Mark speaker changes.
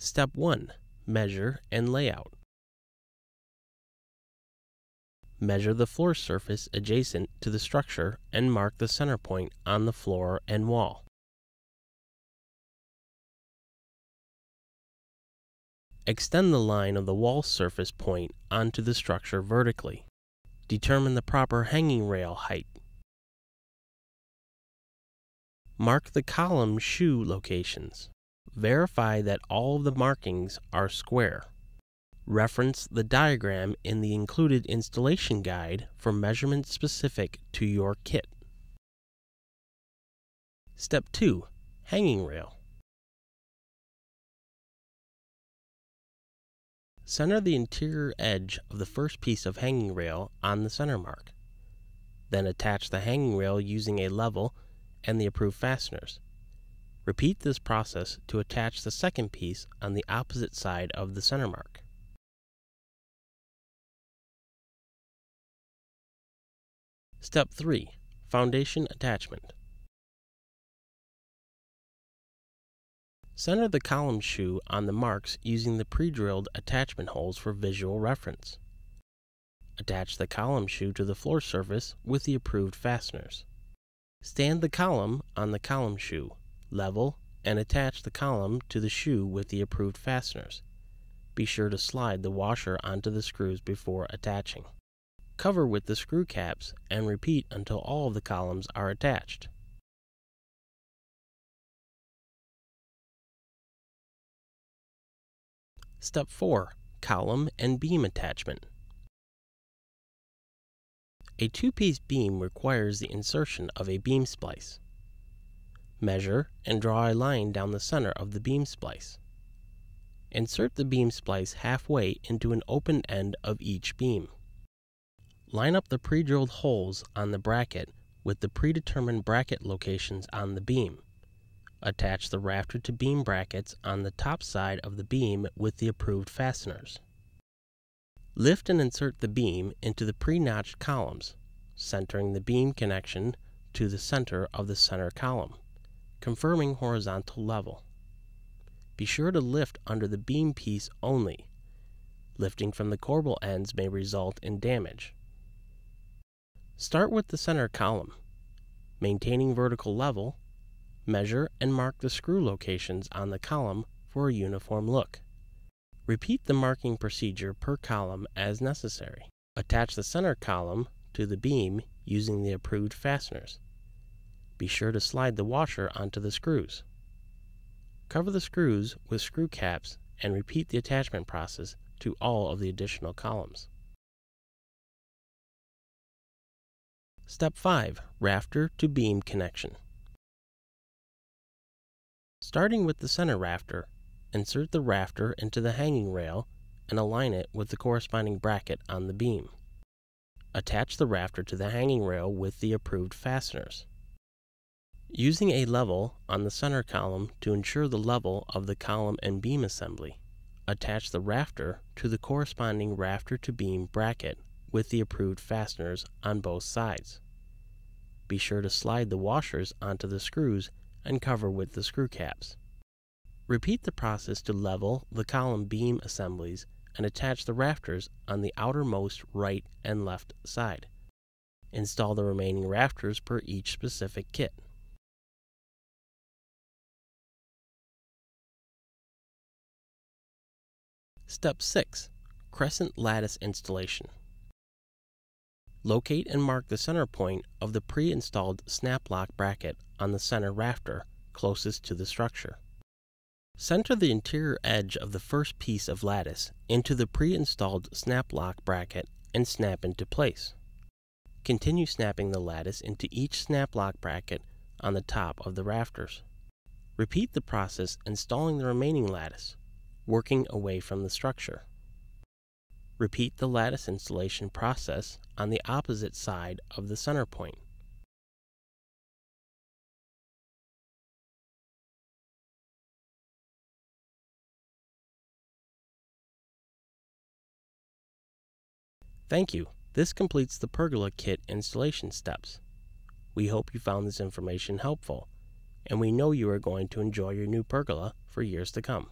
Speaker 1: Step 1. Measure and layout. Measure the floor surface adjacent to the structure and mark the center point on the floor and wall. Extend the line of the wall surface point onto the structure vertically. Determine the proper hanging rail height. Mark the column shoe locations. Verify that all of the markings are square. Reference the diagram in the included installation guide for measurements specific to your kit. Step 2. Hanging rail. Center the interior edge of the first piece of hanging rail on the center mark. Then attach the hanging rail using a level and the approved fasteners. Repeat this process to attach the second piece on the opposite side of the center mark. Step 3. Foundation attachment. Center the column shoe on the marks using the pre-drilled attachment holes for visual reference. Attach the column shoe to the floor surface with the approved fasteners. Stand the column on the column shoe, level, and attach the column to the shoe with the approved fasteners. Be sure to slide the washer onto the screws before attaching. Cover with the screw caps and repeat until all of the columns are attached. Step 4. Column and beam attachment. A two-piece beam requires the insertion of a beam splice. Measure and draw a line down the center of the beam splice. Insert the beam splice halfway into an open end of each beam. Line up the pre-drilled holes on the bracket with the predetermined bracket locations on the beam. Attach the rafter to beam brackets on the top side of the beam with the approved fasteners. Lift and insert the beam into the pre-notched columns, centering the beam connection to the center of the center column, confirming horizontal level. Be sure to lift under the beam piece only. Lifting from the corbel ends may result in damage. Start with the center column. Maintaining vertical level, measure and mark the screw locations on the column for a uniform look. Repeat the marking procedure per column as necessary. Attach the center column to the beam using the approved fasteners. Be sure to slide the washer onto the screws. Cover the screws with screw caps and repeat the attachment process to all of the additional columns. Step 5. Rafter to beam connection. Starting with the center rafter, insert the rafter into the hanging rail and align it with the corresponding bracket on the beam. Attach the rafter to the hanging rail with the approved fasteners. Using a level on the center column to ensure the level of the column and beam assembly, attach the rafter to the corresponding rafter to beam bracket with the approved fasteners on both sides. Be sure to slide the washers onto the screws and cover with the screw caps. Repeat the process to level the column beam assemblies and attach the rafters on the outermost right and left side. Install the remaining rafters per each specific kit. Step 6. Crescent lattice installation. Locate and mark the center point of the pre-installed snap lock bracket on the center rafter closest to the structure. Center the interior edge of the first piece of lattice into the pre-installed snap lock bracket and snap into place. Continue snapping the lattice into each snap lock bracket on the top of the rafters. Repeat the process installing the remaining lattice, working away from the structure. Repeat the lattice installation process on the opposite side of the center point. Thank you. This completes the Pergola kit installation steps. We hope you found this information helpful, and we know you are going to enjoy your new Pergola for years to come.